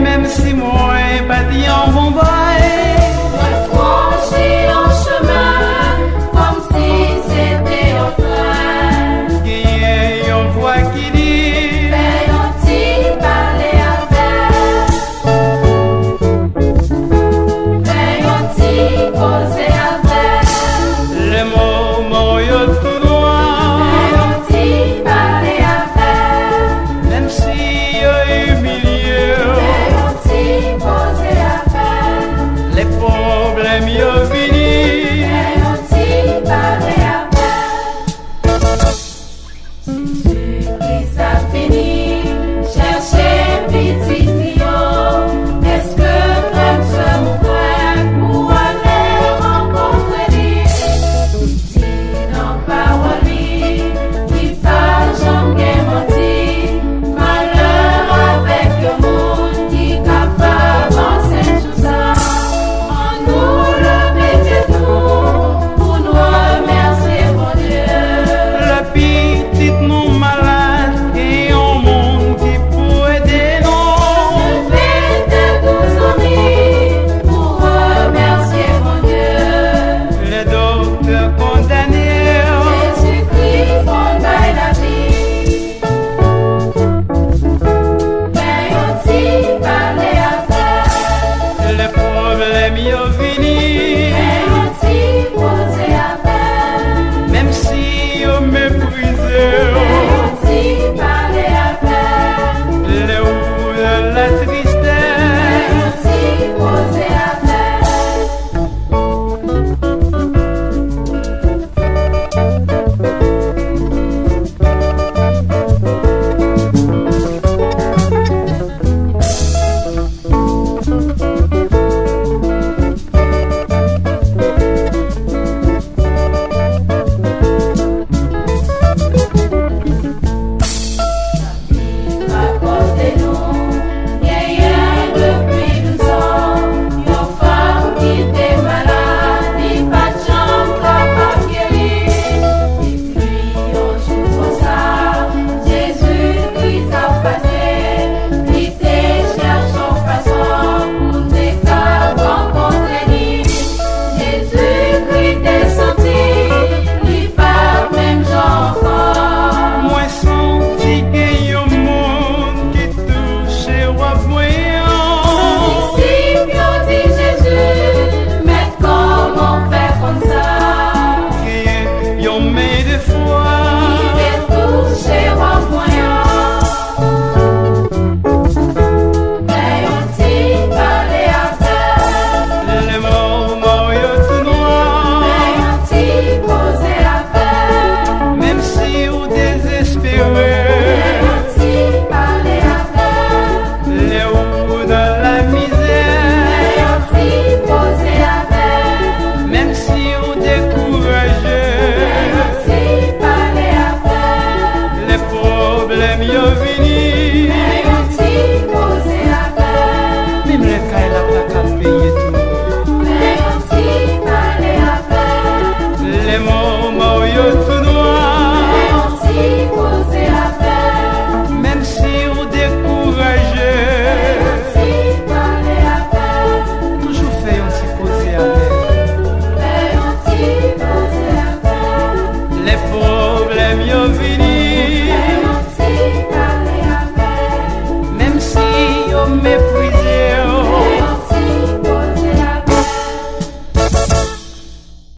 Même si moi pas dit en bon bail, moi franchis en chemin comme si c'était un train. qu'il y a une voix qui dit Fais un petit balai à faire, fais un petit causer à faire. le moment est tout loin, Fais un petit balai à faire, même si y a eu milieu, fais un petit causer à faire. les problèmes y ont fini. Fais un petit balai à faire. Si ça finit, chercher petit trio. Est-ce que frère se mourrait pour aller rencontrer lui? Si non parole qui pas jamais menti, malheur avec le monde qui capable d'avancer tout ça. En nous lever de tout pour nous remercier mon Dieu. La petite non malade et un monde qui pourrait aider non. Lever de tous amis pour remercier mon Dieu. Les docteurs condamnés, Jésus-Christ fondaille la vie. Fais un petit balai à faire. les problèmes y ont